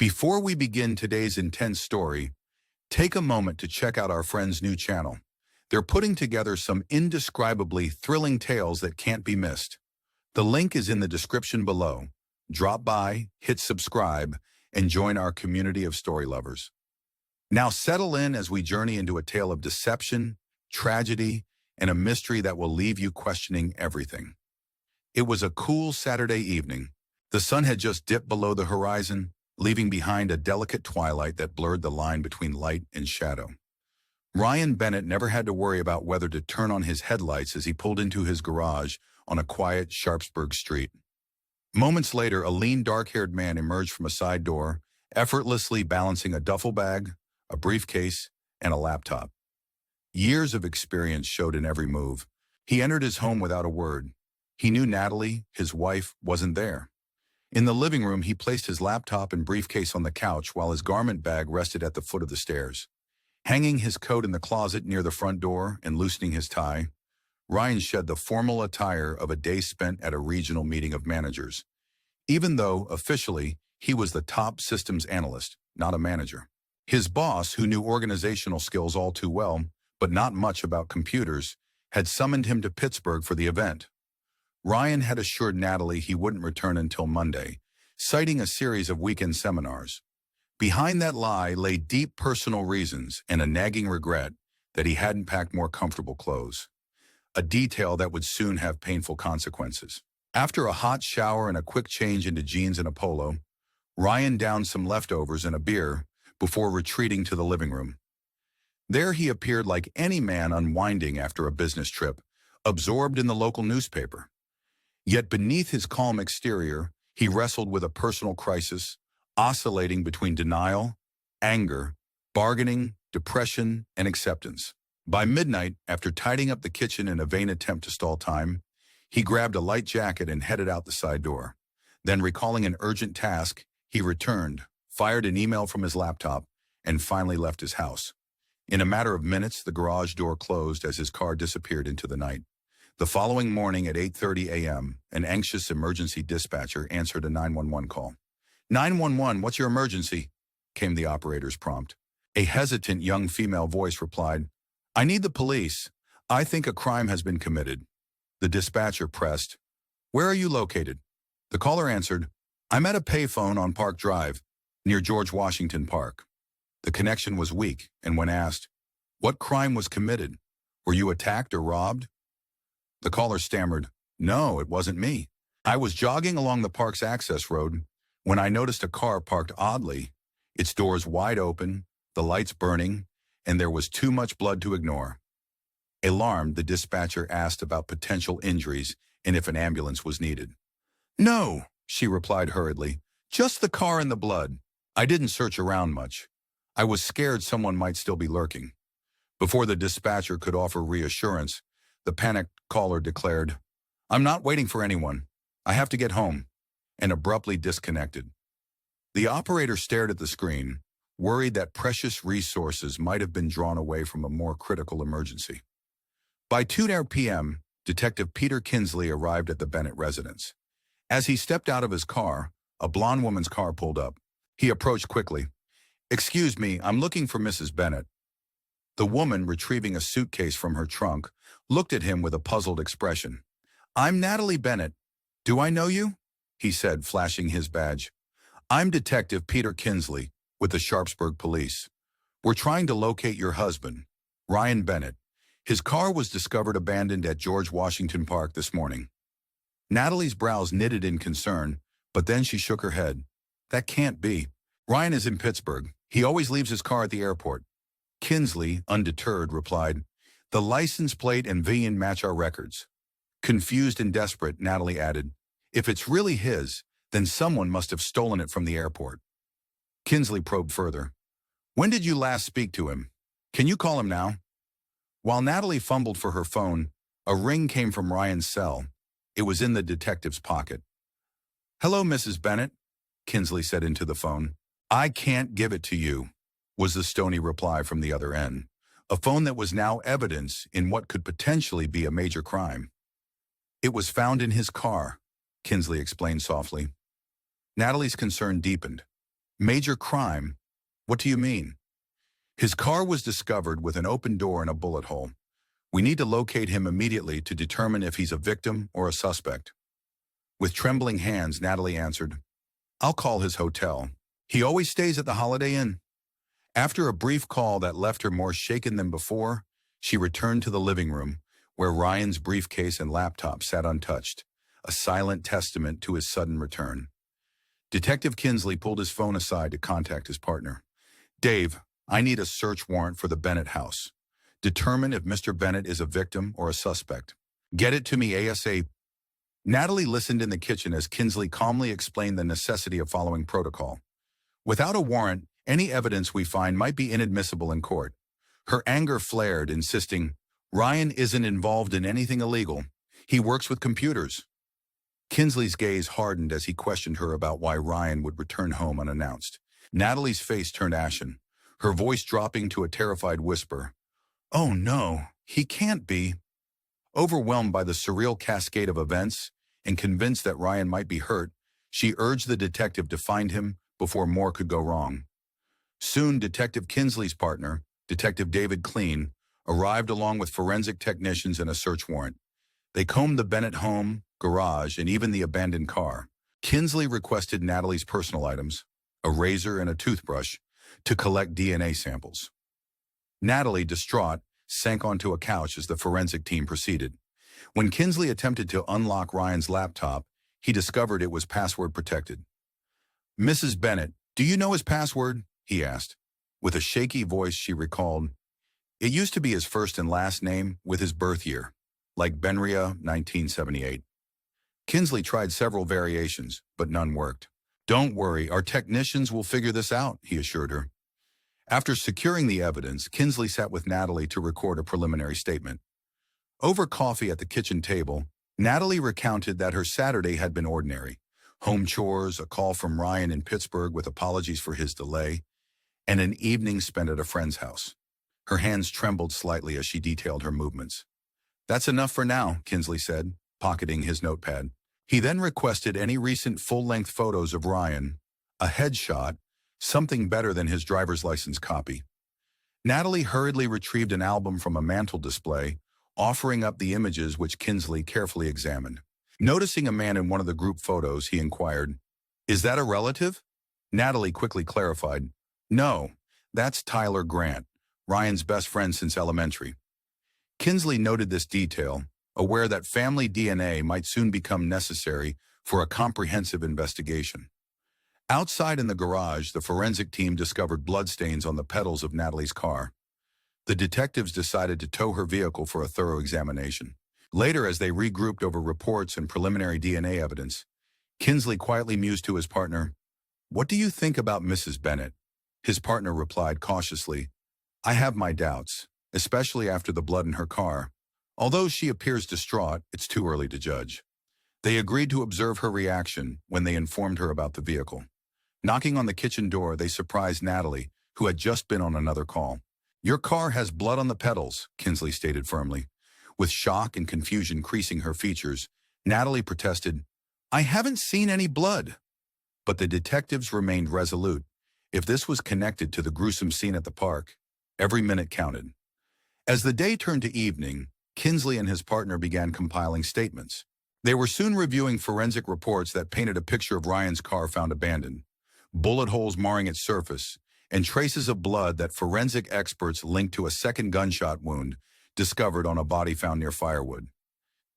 Before we begin today's intense story, take a moment to check out our friend's new channel. They're putting together some indescribably thrilling tales that can't be missed. The link is in the description below. Drop by, hit subscribe, and join our community of story lovers. Now settle in as we journey into a tale of deception, tragedy, and a mystery that will leave you questioning everything. It was a cool Saturday evening. The sun had just dipped below the horizon, leaving behind a delicate twilight that blurred the line between light and shadow. Ryan Bennett never had to worry about whether to turn on his headlights as he pulled into his garage on a quiet Sharpsburg street. Moments later, a lean, dark-haired man emerged from a side door, effortlessly balancing a duffel bag, a briefcase, and a laptop. Years of experience showed in every move. He entered his home without a word. He knew Natalie, his wife, wasn't there. In the living room, he placed his laptop and briefcase on the couch while his garment bag rested at the foot of the stairs. Hanging his coat in the closet near the front door and loosening his tie, Ryan shed the formal attire of a day spent at a regional meeting of managers, even though, officially, he was the top systems analyst, not a manager. His boss, who knew organizational skills all too well, but not much about computers, had summoned him to Pittsburgh for the event. Ryan had assured Natalie he wouldn't return until Monday, citing a series of weekend seminars. Behind that lie lay deep personal reasons and a nagging regret that he hadn't packed more comfortable clothes, a detail that would soon have painful consequences. After a hot shower and a quick change into jeans and a polo, Ryan downed some leftovers and a beer before retreating to the living room. There he appeared like any man unwinding after a business trip, absorbed in the local newspaper. Yet beneath his calm exterior, he wrestled with a personal crisis, oscillating between denial, anger, bargaining, depression, and acceptance. By midnight, after tidying up the kitchen in a vain attempt to stall time, he grabbed a light jacket and headed out the side door. Then, recalling an urgent task, he returned, fired an email from his laptop, and finally left his house. In a matter of minutes, the garage door closed as his car disappeared into the night. The following morning at 8:30 a.m., an anxious emergency dispatcher answered a 911 call. 911, what's your emergency? Came the operator's prompt. A hesitant young female voice replied, I need the police. I think a crime has been committed. The dispatcher pressed, Where are you located? The caller answered, I'm at a payphone on Park Drive, near George Washington Park. The connection was weak, and when asked, What crime was committed? Were you attacked or robbed? The caller stammered, No, it wasn't me. I was jogging along the park's access road when I noticed a car parked oddly, its doors wide open, the lights burning, and there was too much blood to ignore. Alarmed, the dispatcher asked about potential injuries and if an ambulance was needed. No, she replied hurriedly, just the car and the blood. I didn't search around much. I was scared someone might still be lurking. Before the dispatcher could offer reassurance, the panicked caller declared, I'm not waiting for anyone. I have to get home, and abruptly disconnected. The operator stared at the screen, worried that precious resources might have been drawn away from a more critical emergency. By 2 p.m., Detective Peter Kinsley arrived at the Bennett residence. As he stepped out of his car, a blonde woman's car pulled up. He approached quickly. Excuse me, I'm looking for Mrs. Bennett. The woman, retrieving a suitcase from her trunk, looked at him with a puzzled expression. I'm Natalie Bennett. Do I know you? He said, flashing his badge. I'm Detective Peter Kinsley with the Sharpsburg Police. We're trying to locate your husband, Ryan Bennett. His car was discovered abandoned at George Washington Park this morning. Natalie's brows knitted in concern, but then she shook her head. That can't be. Ryan is in Pittsburgh. He always leaves his car at the airport. Kinsley, undeterred, replied, The license plate and VIN match our records. Confused and desperate, Natalie added, If it's really his, then someone must have stolen it from the airport. Kinsley probed further. When did you last speak to him? Can you call him now? While Natalie fumbled for her phone, a ring came from Ryan's cell. It was in the detective's pocket. Hello, Mrs. Bennett, Kinsley said into the phone. I can't give it to you, was the stony reply from the other end, a phone that was now evidence in what could potentially be a major crime. It was found in his car, Kinsley explained softly. Natalie's concern deepened. Major crime? What do you mean? His car was discovered with an open door and a bullet hole. We need to locate him immediately to determine if he's a victim or a suspect. With trembling hands, Natalie answered, I'll call his hotel. He always stays at the Holiday Inn. After a brief call that left her more shaken than before, she returned to the living room, where Ryan's briefcase and laptop sat untouched, a silent testament to his sudden return. Detective Kinsley pulled his phone aside to contact his partner. Dave, I need a search warrant for the Bennett house. Determine if Mr. Bennett is a victim or a suspect. Get it to me ASAP. Natalie listened in the kitchen as Kinsley calmly explained the necessity of following protocol. Without a warrant, any evidence we find might be inadmissible in court. Her anger flared, insisting, Ryan isn't involved in anything illegal. He works with computers. Kinsley's gaze hardened as he questioned her about why Ryan would return home unannounced. Natalie's face turned ashen, her voice dropping to a terrified whisper. Oh no, he can't be. Overwhelmed by the surreal cascade of events and convinced that Ryan might be hurt, she urged the detective to find him before more could go wrong. Soon, Detective Kinsley's partner, Detective David Clean, arrived along with forensic technicians and a search warrant. They combed the Bennett home, garage, and even the abandoned car. Kinsley requested Natalie's personal items, a razor and a toothbrush, to collect DNA samples. Natalie, distraught, sank onto a couch as the forensic team proceeded. When Kinsley attempted to unlock Ryan's laptop, he discovered it was password protected. Mrs. Bennett, do you know his password? He asked. With a shaky voice, she recalled, it used to be his first and last name with his birth year, like Benria 1978. Kinsley tried several variations, but none worked. Don't worry, our technicians will figure this out, he assured her. After securing the evidence, Kinsley sat with Natalie to record a preliminary statement. Over coffee at the kitchen table, Natalie recounted that her Saturday had been ordinary. Home chores, a call from Ryan in Pittsburgh with apologies for his delay, and an evening spent at a friend's house. Her hands trembled slightly as she detailed her movements. That's enough for now, Kinsley said, pocketing his notepad. He then requested any recent full-length photos of Ryan, a headshot, something better than his driver's license copy. Natalie hurriedly retrieved an album from a mantel display, offering up the images which Kinsley carefully examined. Noticing a man in one of the group photos, he inquired, Is that a relative? Natalie quickly clarified, No, that's Tyler Grant, Ryan's best friend since elementary. Kinsley noted this detail, aware that family DNA might soon become necessary for a comprehensive investigation. Outside in the garage, the forensic team discovered bloodstains on the pedals of Natalie's car. The detectives decided to tow her vehicle for a thorough examination. Later, as they regrouped over reports and preliminary DNA evidence, Kinsley quietly mused to his partner, What do you think about Mrs. Bennett? His partner replied cautiously, I have my doubts, especially after the blood in her car. Although she appears distraught, it's too early to judge. They agreed to observe her reaction when they informed her about the vehicle. Knocking on the kitchen door, they surprised Natalie, who had just been on another call. Your car has blood on the pedals, Kinsley stated firmly. With shock and confusion creasing her features, Natalie protested, I haven't seen any blood. But the detectives remained resolute. If this was connected to the gruesome scene at the park, every minute counted. As the day turned to evening, Kinsley and his partner began compiling statements. They were soon reviewing forensic reports that painted a picture of Ryan's car found abandoned, bullet holes marring its surface, and traces of blood that forensic experts linked to a second gunshot wound discovered on a body found near firewood.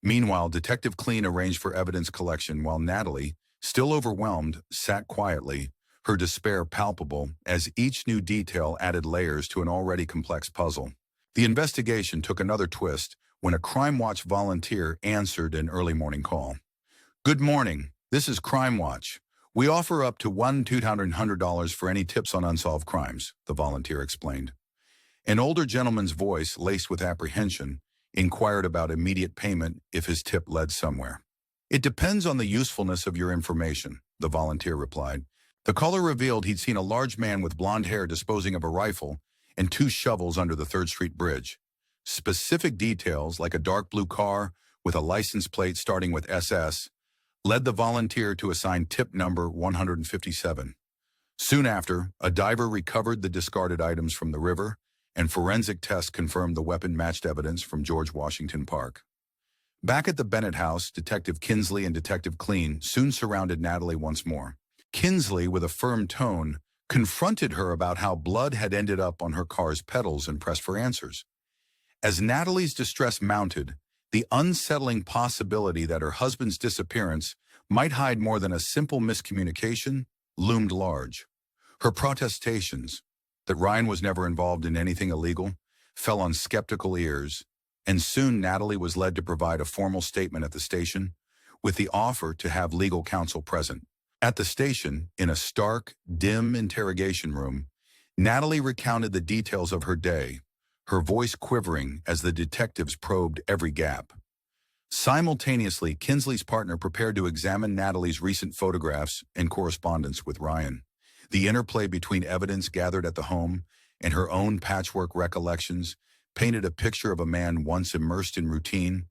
Meanwhile, Detective Clean arranged for evidence collection while Natalie, still overwhelmed, sat quietly, her despair palpable as each new detail added layers to an already complex puzzle. The investigation took another twist when a Crime Watch volunteer answered an early morning call. Good morning, this is Crime Watch. We offer up to $1,200 for any tips on unsolved crimes, the volunteer explained. An older gentleman's voice, laced with apprehension, inquired about immediate payment if his tip led somewhere. It depends on the usefulness of your information, the volunteer replied. The caller revealed he'd seen a large man with blonde hair disposing of a rifle and 2 shovels under the 3rd Street Bridge. Specific details, like a dark blue car with a license plate starting with SS, led the volunteer to assign tip number 157. Soon after, a diver recovered the discarded items from the river, and forensic tests confirmed the weapon matched evidence from George Washington Park. Back at the Bennett house, Detective Kinsley and Detective Clean soon surrounded Natalie once more. Kinsley, with a firm tone, confronted her about how blood had ended up on her car's pedals and pressed for answers. As Natalie's distress mounted, the unsettling possibility that her husband's disappearance might hide more than a simple miscommunication loomed large. Her protestations, that Ryan was never involved in anything illegal, fell on skeptical ears, and soon Natalie was led to provide a formal statement at the station, with the offer to have legal counsel present. At the station, in a stark, dim interrogation room, Natalie recounted the details of her day, her voice quivering as the detectives probed every gap. Simultaneously, Kinsley's partner prepared to examine Natalie's recent photographs and correspondence with Ryan. The interplay between evidence gathered at the home and her own patchwork recollections painted a picture of a man once immersed in routine,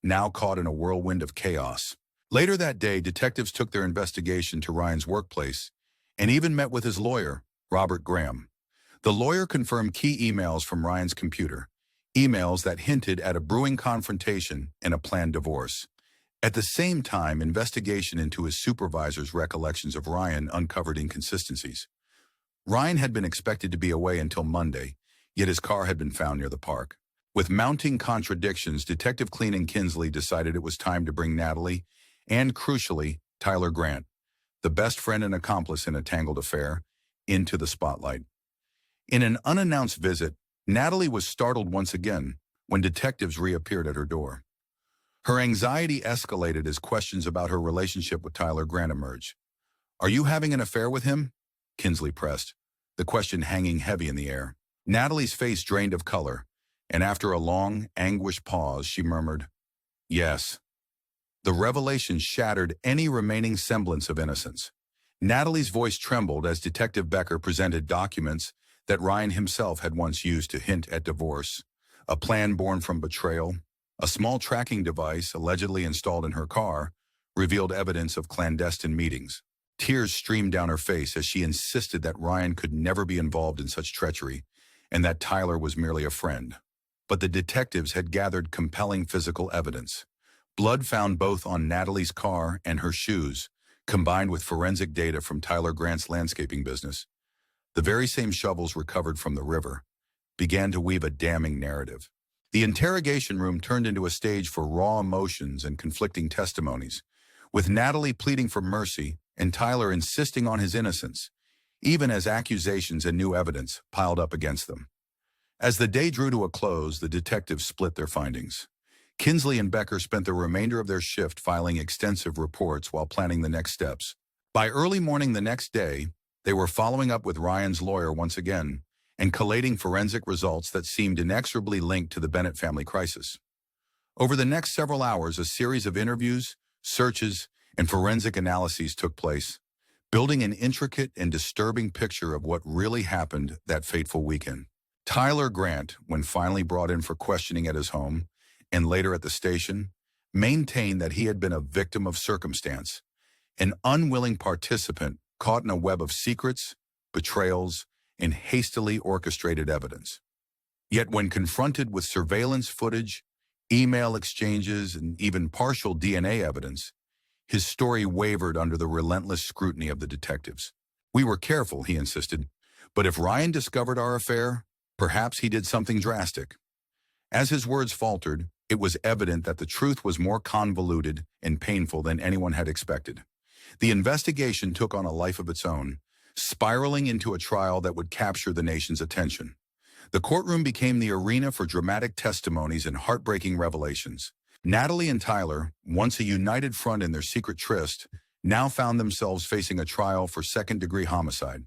now caught in a whirlwind of chaos. Later that day, detectives took their investigation to Ryan's workplace and even met with his lawyer, Robert Graham. The lawyer confirmed key emails from Ryan's computer, emails that hinted at a brewing confrontation and a planned divorce. At the same time, investigation into his supervisor's recollections of Ryan uncovered inconsistencies. Ryan had been expected to be away until Monday, yet his car had been found near the park. With mounting contradictions, Detective Clean and Kinsley decided it was time to bring Natalie and, crucially, Tyler Grant, the best friend and accomplice in a tangled affair, into the spotlight. In an unannounced visit, Natalie was startled once again when detectives reappeared at her door. Her anxiety escalated as questions about her relationship with Tyler Grant emerged. "Are you having an affair with him?" Kinsley pressed, the question hanging heavy in the air. Natalie's face drained of color, and after a long, anguished pause, she murmured, "Yes." The revelation shattered any remaining semblance of innocence. Natalie's voice trembled as Detective Becker presented documents that Ryan himself had once used to hint at divorce, a plan born from betrayal. A small tracking device allegedly installed in her car revealed evidence of clandestine meetings. Tears streamed down her face as she insisted that Ryan could never be involved in such treachery and that Tyler was merely a friend. But the detectives had gathered compelling physical evidence. Blood found both on Natalie's car and her shoes, combined with forensic data from Tyler Grant's landscaping business, the very same shovels recovered from the river, began to weave a damning narrative. The interrogation room turned into a stage for raw emotions and conflicting testimonies, with Natalie pleading for mercy and Tyler insisting on his innocence, even as accusations and new evidence piled up against them. As the day drew to a close, the detectives split their findings. Kinsley and Becker spent the remainder of their shift filing extensive reports while planning the next steps. By early morning the next day, they were following up with Ryan's lawyer once again and collating forensic results that seemed inexorably linked to the Bennett family crisis. Over the next several hours, a series of interviews, searches, and forensic analyses took place, building an intricate and disturbing picture of what really happened that fateful weekend. Tyler Grant, when finally brought in for questioning at his home, and later at the station, maintained that he had been a victim of circumstance, an unwilling participant caught in a web of secrets, betrayals, and hastily orchestrated evidence. Yet when confronted with surveillance footage, email exchanges, and even partial DNA evidence, his story wavered under the relentless scrutiny of the detectives. "We were careful," he insisted, "but if Ryan discovered our affair, perhaps he did something drastic." As his words faltered, it was evident that the truth was more convoluted and painful than anyone had expected. The investigation took on a life of its own, spiraling into a trial that would capture the nation's attention. The courtroom became the arena for dramatic testimonies and heartbreaking revelations. Natalie and Tyler, once a united front in their secret tryst, now found themselves facing a trial for second-degree homicide.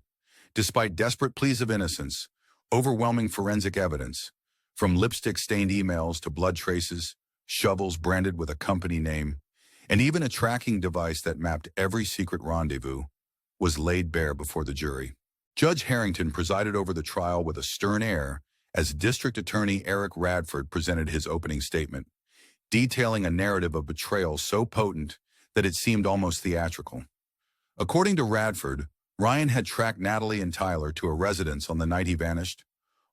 Despite desperate pleas of innocence, overwhelming forensic evidence, from lipstick-stained emails to blood traces, shovels branded with a company name, and even a tracking device that mapped every secret rendezvous, was laid bare before the jury. Judge Harrington presided over the trial with a stern air as District Attorney Eric Radford presented his opening statement, detailing a narrative of betrayal so potent that it seemed almost theatrical. According to Radford, Ryan had tracked Natalie and Tyler to a residence on the night he vanished,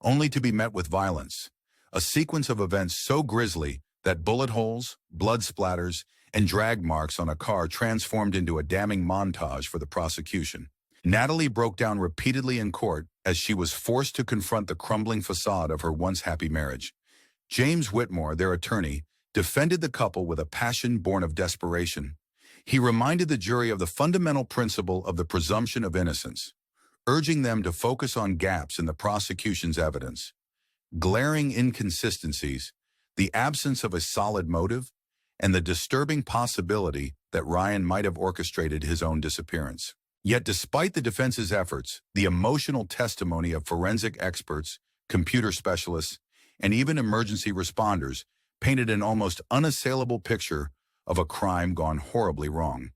only to be met with violence, a sequence of events so grisly that bullet holes, blood splatters, and drag marks on a car transformed into a damning montage for the prosecution. Natalie broke down repeatedly in court as she was forced to confront the crumbling facade of her once happy marriage. James Whitmore, their attorney, defended the couple with a passion born of desperation. He reminded the jury of the fundamental principle of the presumption of innocence, urging them to focus on gaps in the prosecution's evidence, glaring inconsistencies, the absence of a solid motive, and the disturbing possibility that Ryan might have orchestrated his own disappearance. Yet despite the defense's efforts, the emotional testimony of forensic experts, computer specialists, and even emergency responders painted an almost unassailable picture of a crime gone horribly wrong.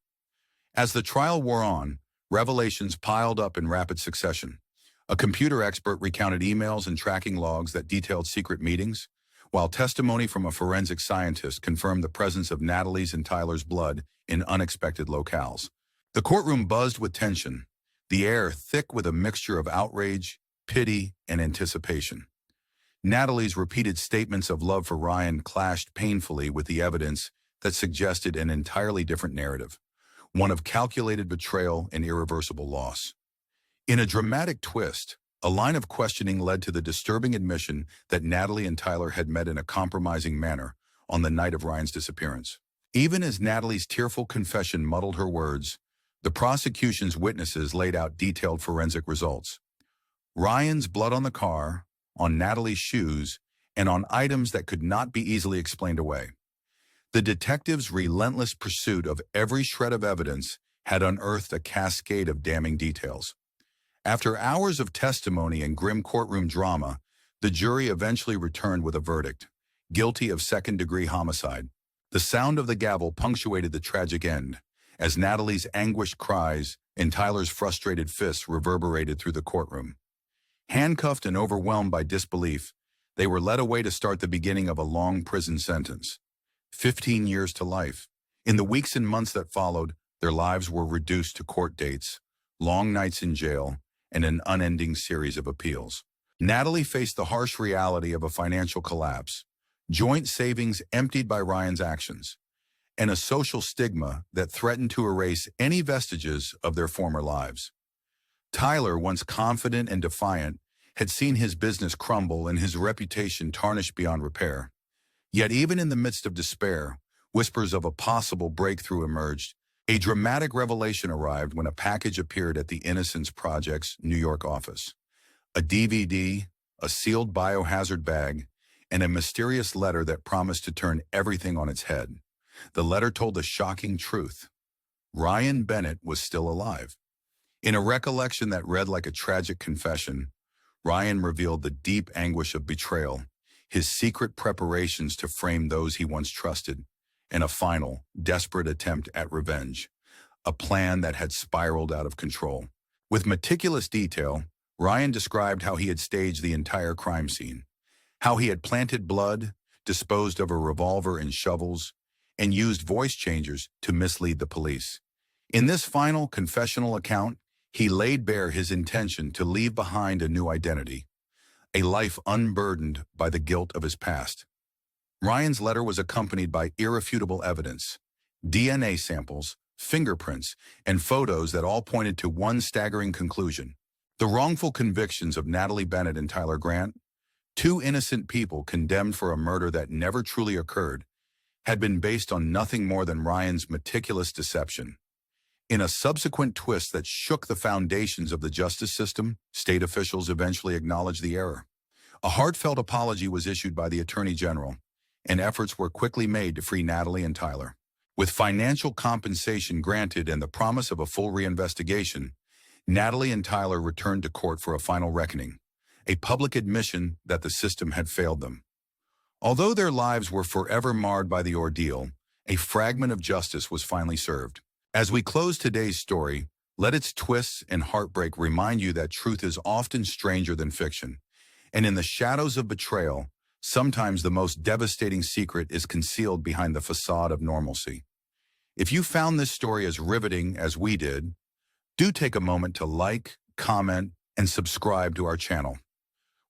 As the trial wore on, revelations piled up in rapid succession. A computer expert recounted emails and tracking logs that detailed secret meetings, while testimony from a forensic scientist confirmed the presence of Natalie's and Tyler's blood in unexpected locales. The courtroom buzzed with tension, the air thick with a mixture of outrage, pity, and anticipation. Natalie's repeated statements of love for Ryan clashed painfully with the evidence that suggested an entirely different narrative, one of calculated betrayal and irreversible loss. In a dramatic twist, a line of questioning led to the disturbing admission that Natalie and Tyler had met in a compromising manner on the night of Ryan's disappearance. Even as Natalie's tearful confession muddled her words, the prosecution's witnesses laid out detailed forensic results. Ryan's blood on the car, on Natalie's shoes, and on items that could not be easily explained away. The detectives' relentless pursuit of every shred of evidence had unearthed a cascade of damning details. After hours of testimony and grim courtroom drama, the jury eventually returned with a verdict, guilty of second-degree homicide. The sound of the gavel punctuated the tragic end, as Natalie's anguished cries and Tyler's frustrated fists reverberated through the courtroom. Handcuffed and overwhelmed by disbelief, they were led away to start the beginning of a long prison sentence, 15 years to life. In the weeks and months that followed, their lives were reduced to court dates, long nights in jail, and an unending series of appeals. Natalie faced the harsh reality of a financial collapse, joint savings emptied by Ryan's actions, and a social stigma that threatened to erase any vestiges of their former lives. Tyler, once confident and defiant, had seen his business crumble and his reputation tarnished beyond repair. Yet even in the midst of despair, whispers of a possible breakthrough emerged. A dramatic revelation arrived when a package appeared at the Innocence Project's New York office. A DVD, a sealed biohazard bag, and a mysterious letter that promised to turn everything on its head. The letter told the shocking truth. Ryan Bennett was still alive. In a recollection that read like a tragic confession, Ryan revealed the deep anguish of betrayal, his secret preparations to frame those he once trusted, and a final, desperate attempt at revenge, a plan that had spiraled out of control. With meticulous detail, Ryan described how he had staged the entire crime scene, how he had planted blood, disposed of a revolver and shovels, and used voice changers to mislead the police. In this final confessional account, he laid bare his intention to leave behind a new identity, a life unburdened by the guilt of his past. Ryan's letter was accompanied by irrefutable evidence, DNA samples, fingerprints, and photos that all pointed to one staggering conclusion. The wrongful convictions of Natalie Bennett and Tyler Grant, two innocent people condemned for a murder that never truly occurred, had been based on nothing more than Ryan's meticulous deception. In a subsequent twist that shook the foundations of the justice system, state officials eventually acknowledged the error. A heartfelt apology was issued by the Attorney General, and efforts were quickly made to free Natalie and Tyler. With financial compensation granted and the promise of a full reinvestigation, Natalie and Tyler returned to court for a final reckoning, a public admission that the system had failed them. Although their lives were forever marred by the ordeal, a fragment of justice was finally served. As we close today's story, let its twists and heartbreak remind you that truth is often stranger than fiction, and in the shadows of betrayal, sometimes the most devastating secret is concealed behind the facade of normalcy. If you found this story as riveting as we did, Do take a moment to like, comment, and subscribe to our channel.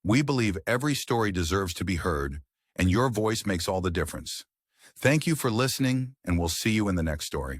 We believe every story deserves to be heard, and your voice makes all the difference. Thank you for listening, and we'll see you in the next story.